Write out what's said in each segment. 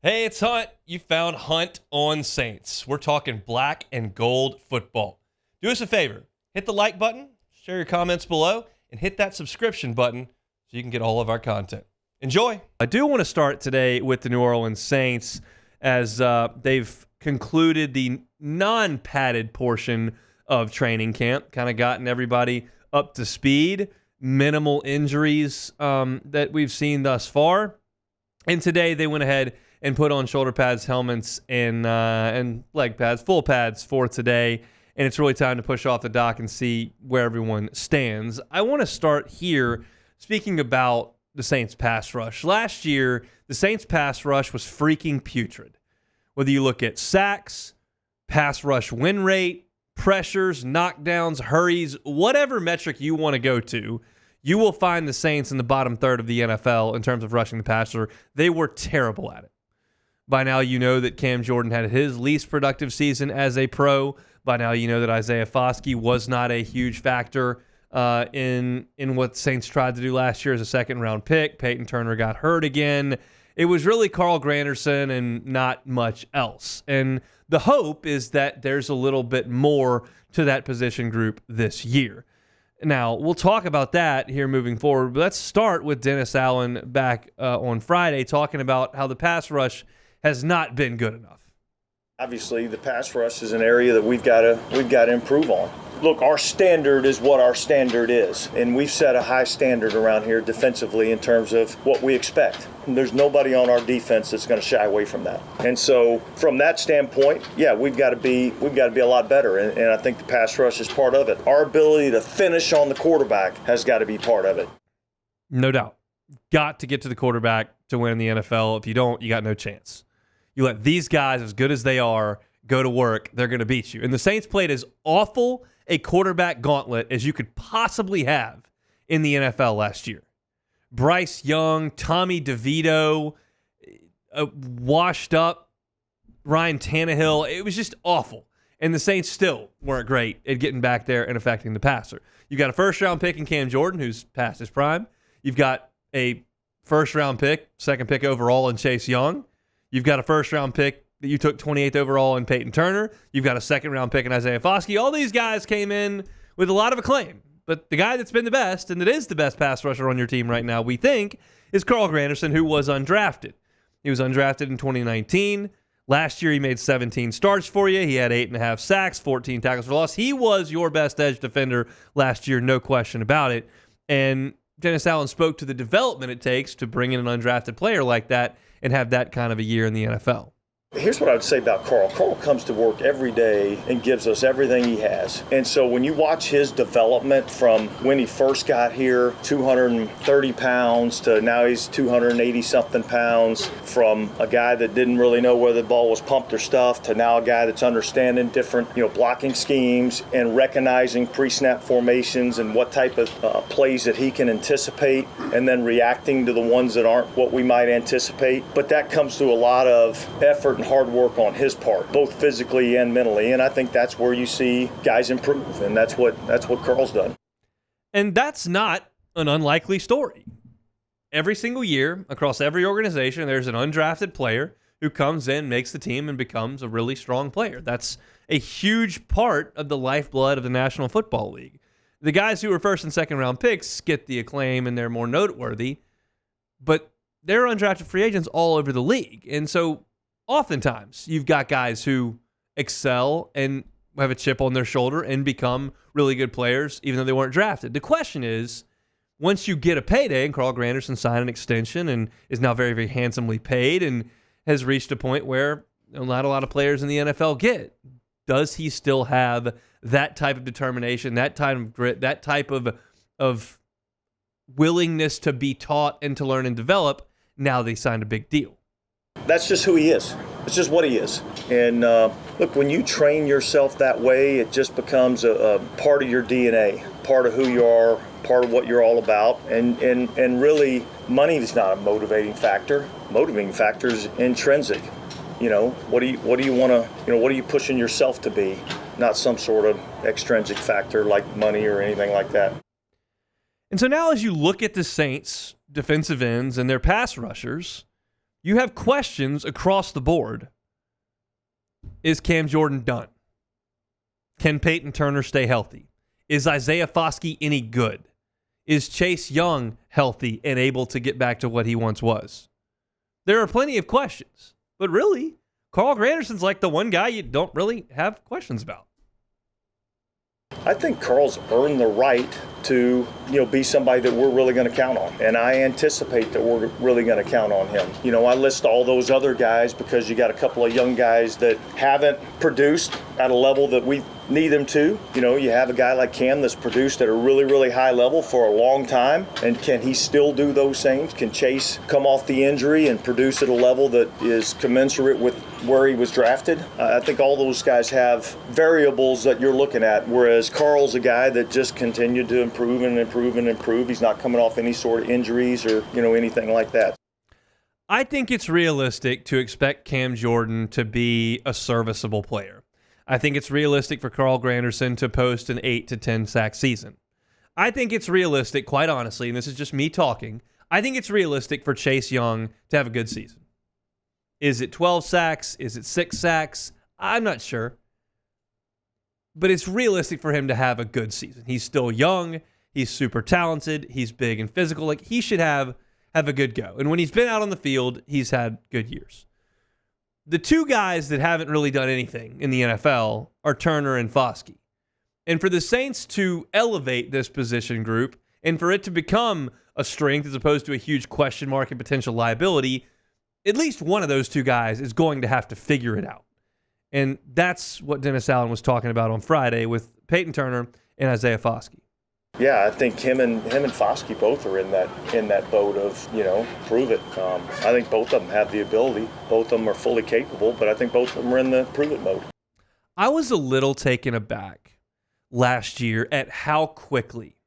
Hey, it's Hunt. You found Hunt on Saints. We're talking black and gold football. Do us a favor. Hit the like button, share your comments below, and hit that subscription button so you can get all of our content. Enjoy. I do want to start today with the New Orleans Saints as they've concluded the non-padded portion of training camp, kind of gotten everybody up to speed, minimal injuries that we've seen thus far. And today they went ahead and put on shoulder pads, helmets, and leg pads, full pads for today. And it's really time to push off the dock and see where everyone stands. I want to start here speaking about the Saints pass rush. Last year, the Saints pass rush was freaking putrid. Whether you look at sacks, pass rush win rate, pressures, knockdowns, hurries, whatever metric you want to go to, you will find the Saints in the bottom third of the NFL in terms of rushing the passer. They were terrible at it. By now, you know that Cam Jordan had his least productive season as a pro. By now, you know that Isaiah Foskey was not a huge factor in what Saints tried to do last year as a second-round pick. Peyton Turner got hurt again. It was really Carl Granderson and not much else. And the hope is that there's a little bit more to that position group this year. Now, we'll talk about that here moving forward, but let's start with Dennis Allen back on Friday talking about how the pass rush has not been good enough. Obviously, the pass rush is an area that we've got to improve on. Look, our standard is what our standard is, and we've set a high standard around here defensively in terms of what we expect. And there's nobody on our defense that's going to shy away from that. And so, from that standpoint, yeah, we've got to be a lot better, and I think the pass rush is part of it. Our ability to finish on the quarterback has got to be part of it. No doubt. Got to get to the quarterback to win in the NFL. If you don't, you got no chance. You let these guys, as good as they are, go to work, they're going to beat you. And the Saints played as awful a quarterback gauntlet as you could possibly have in the NFL last year. Bryce Young, Tommy DeVito, washed up Ryan Tannehill. It was just awful. And the Saints still weren't great at getting back there and affecting the passer. You got a first-round pick in Cam Jordan, who's past his prime. You've got a first-round pick, second pick overall in Chase Young. You've got a first-round pick that you took 28th overall in Peyton Turner. You've got a second-round pick in Isaiah Foskey. All these guys came in with a lot of acclaim. But the guy that's been the best, and that is the best pass rusher on your team right now, we think, is Carl Granderson, who was undrafted. He was undrafted in 2019. Last year, he made 17 starts for you. He had 8.5 sacks, 14 tackles for loss. He was your best edge defender last year, no question about it. And Dennis Allen spoke to the development it takes to bring in an undrafted player like that and have that kind of a year in the NFL. Here's what I would say about Carl. Carl comes to work every day and gives us everything he has. And so when you watch his development from when he first got here, 230 pounds to now he's 280-something pounds, from a guy that didn't really know whether the ball was pumped or stuffed to now a guy that's understanding different, blocking schemes and recognizing pre-snap formations and what type of plays that he can anticipate and then reacting to the ones that aren't what we might anticipate. But that comes through a lot of effort and hard work on his part, both physically and mentally, and I think that's where you see guys improve, and that's what Carl's done. And that's not an unlikely story. Every single year, across every organization, there's an undrafted player who comes in, makes the team, and becomes a really strong player. That's a huge part of the lifeblood of the National Football League. The guys who are first and second round picks get the acclaim and they're more noteworthy, but they're undrafted free agents all over the league, and so oftentimes, you've got guys who excel and have a chip on their shoulder and become really good players, even though they weren't drafted. The question is, once you get a payday, and Carl Granderson signed an extension and is now very, very handsomely paid and has reached a point where not a lot of players in the NFL get, does he still have that type of determination, that type of grit, that type of willingness to be taught and to learn and develop now they signed a big deal? That's just who he is. It's just what he is. And look, when you train yourself that way, it just becomes a part of your DNA, part of who you are, part of what you're all about. And really, money is not a motivating factor. Motivating factor is intrinsic. What do you want to, what are you pushing yourself to be? Not some sort of extrinsic factor like money or anything like that. And so now as you look at the Saints defensive ends and their pass rushers, You have questions across the board. Is Cam Jordan done? Can Peyton Turner stay healthy? Is Isaiah Foskey any good? Is Chase Young healthy and able to get back to what he once was? There are plenty of questions, but really, Carl Granderson's like the one guy you don't really have questions about. I think Carl's earned the right to, be somebody that we're really going to count on. And I anticipate that we're really going to count on him. I list all those other guys because you got a couple of young guys that haven't produced at a level that we need them to. You have a guy like Cam that's produced at a really, really high level for a long time. And can he still do those things? Can Chase come off the injury and produce at a level that is commensurate with where he was drafted? I think all those guys have variables that you're looking at, whereas Carl's a guy that just continued to improve and improve and improve. He's not coming off any sort of injuries or, anything like that. I think it's realistic to expect Cam Jordan to be a serviceable player. I think it's realistic for Carl Granderson to post an 8 to 10 sack season. I think it's realistic, quite honestly, and this is just me talking, I think it's realistic for Chase Young to have a good season. Is it 12 sacks? Is it 6 sacks? I'm not sure. But it's realistic for him to have a good season. He's still young. He's super talented. He's big and physical. Like, he should have a good go. And when he's been out on the field, he's had good years. The two guys that haven't really done anything in the NFL are Turner and Foskey. And for the Saints to elevate this position group and for it to become a strength as opposed to a huge question mark and potential liability, at least one of those two guys is going to have to figure it out. And that's what Dennis Allen was talking about on Friday with Peyton Turner and Isaiah Foskey. Yeah, I think him and Foskey both are in that boat of, prove it. I think both of them have the ability. Both of them are fully capable, but I think both of them are in the prove it mode. I was a little taken aback last year at how quickly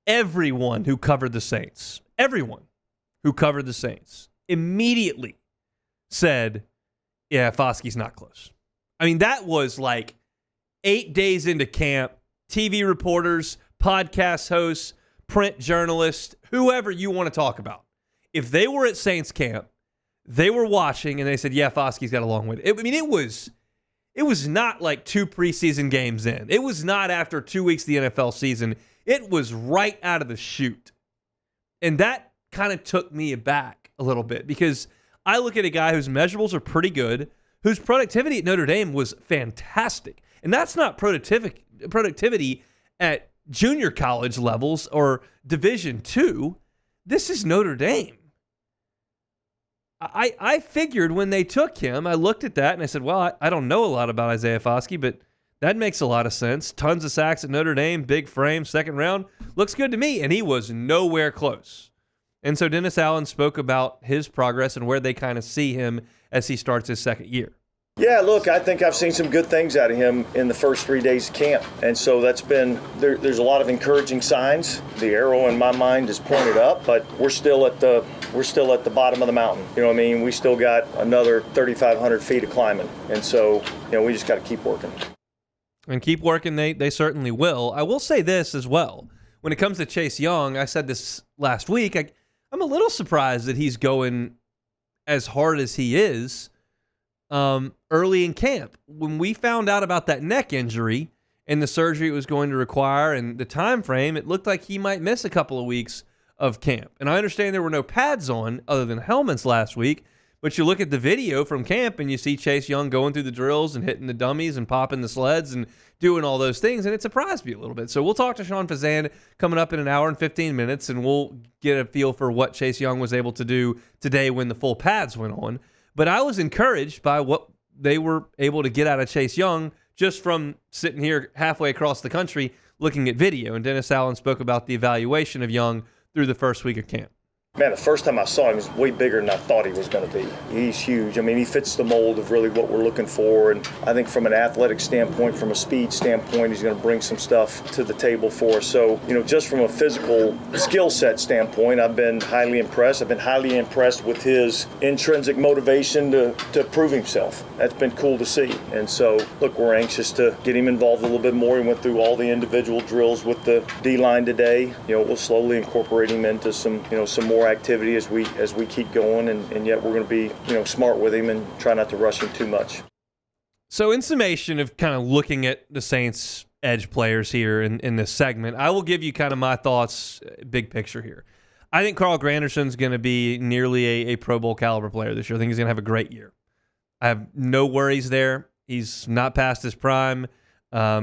everyone who covered the Saints, immediately said, yeah, Foskey's not close. I mean, that was like 8 days into camp, TV reporters, podcast hosts, print journalists, whoever you want to talk about. If they were at Saints camp, they were watching, and they said, yeah, Foskey's got a long way. It was not like 2 preseason games in. It was not after 2 weeks of the NFL season. It was right out of the chute. And that kind of took me aback a little bit because I look at a guy whose measurables are pretty good, whose productivity at Notre Dame was fantastic. And that's not productivity at junior college levels or Division II. This is Notre Dame. I figured when they took him, I looked at that and I said, well, I don't know a lot about Isaiah Foskey, but that makes a lot of sense. Tons of sacks at Notre Dame, big frame, second round. Looks good to me. And he was nowhere close. And so Dennis Allen spoke about his progress and where they kind of see him as he starts his second year. Yeah, look, I think I've seen some good things out of him in the first 3 days of camp. And so that's been, there's a lot of encouraging signs. The arrow in my mind is pointed up, but we're still at the bottom of the mountain. You know what I mean? We still got another 3,500 feet of climbing. And so, we just got to keep working. And keep working, they certainly will. I will say this as well. When it comes to Chase Young, I said this last week, I'm a little surprised that he's going as hard as he is early in camp. When we found out about that neck injury and the surgery it was going to require and the time frame, it looked like he might miss a couple of weeks of camp. And I understand there were no pads on other than helmets last week, but you look at the video from camp and you see Chase Young going through the drills and hitting the dummies and popping the sleds and doing all those things, and it surprised me a little bit. So we'll talk to Sean Fazan coming up in an hour and 15 minutes, and we'll get a feel for what Chase Young was able to do today when the full pads went on. But I was encouraged by what they were able to get out of Chase Young just from sitting here halfway across the country looking at video. And Dennis Allen spoke about the evaluation of Young through the first week of camp. Man, the first time I saw him, he was way bigger than I thought he was going to be. He's huge. I mean, he fits the mold of really what we're looking for. And I think from an athletic standpoint, from a speed standpoint, he's going to bring some stuff to the table for us. So, just from a physical skill set standpoint, I've been highly impressed. I've been highly impressed with his intrinsic motivation to prove himself. That's been cool to see. And so, look, we're anxious to get him involved a little bit more. He went through all the individual drills with the D-line today. We'll slowly incorporate him into some more more activity as we keep going, and yet we're going to be smart with him and try not to rush him too much. So in summation of kind of looking at the Saints edge players here in this segment, I will give you kind of my thoughts, big picture here. I think Carl Granderson's going to be nearly a Pro Bowl caliber player this year. I think he's going to have a great year. I have no worries there. He's not past his prime.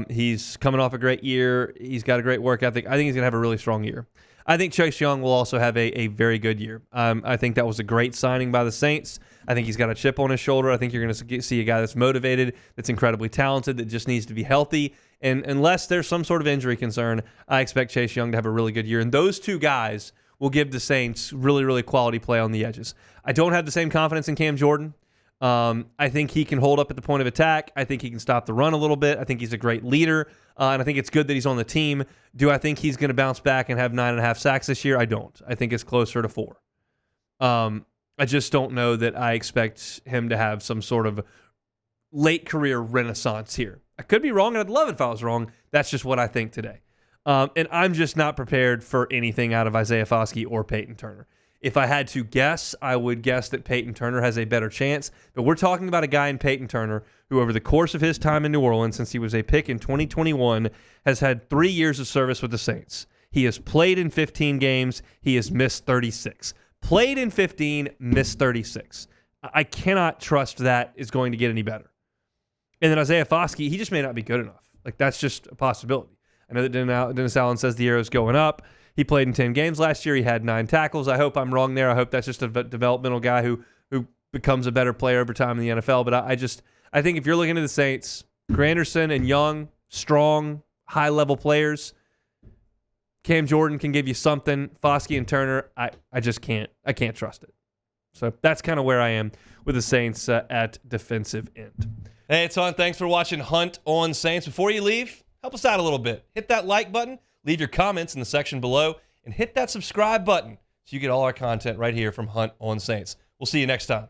He's coming off a great year. He's got a great work ethic. I think he's going to have a really strong year. I think Chase Young will also have a very good year. I think that was a great signing by the Saints. I think he's got a chip on his shoulder. I think you're going to see a guy that's motivated, that's incredibly talented, that just needs to be healthy. And unless there's some sort of injury concern, I expect Chase Young to have a really good year. And those two guys will give the Saints really, really quality play on the edges. I don't have the same confidence in Cam Jordan. I think he can hold up at the point of attack. I think he can stop the run a little bit. I think he's a great leader, and I think it's good that he's on the team. Do I think he's going to bounce back and have 9.5 sacks this year? I don't. I think it's closer to 4. I just don't know that I expect him to have some sort of late career renaissance here. I could be wrong, and I'd love it if I was wrong. That's just what I think today. And I'm just not prepared for anything out of Isaiah Foskey or Peyton Turner. If I had to guess, I would guess that Peyton Turner has a better chance. But we're talking about a guy in Peyton Turner who, over the course of his time in New Orleans, since he was a pick in 2021, has had 3 years of service with the Saints. He has played in 15 games. He has missed 36. Played in 15, missed 36. I cannot trust that is going to get any better. And then Isaiah Foskey, he just may not be good enough. Like, that's just a possibility. I know that Dennis Allen says the arrow's going up. He played in 10 games last year. He had 9 tackles. I hope I'm wrong there. I hope that's just a developmental guy who becomes a better player over time in the NFL. But I think if you're looking at the Saints, Granderson and Young, strong, high-level players. Cam Jordan can give you something. Foskey and Turner, I just can't. I can't trust it. So that's kind of where I am with the Saints at defensive end. Hey, it's on. Thanks for watching Hunt on Saints. Before you leave, help us out a little bit. Hit that like button. Leave your comments in the section below. And hit that subscribe button so you get all our content right here from Hunt on Saints. We'll see you next time.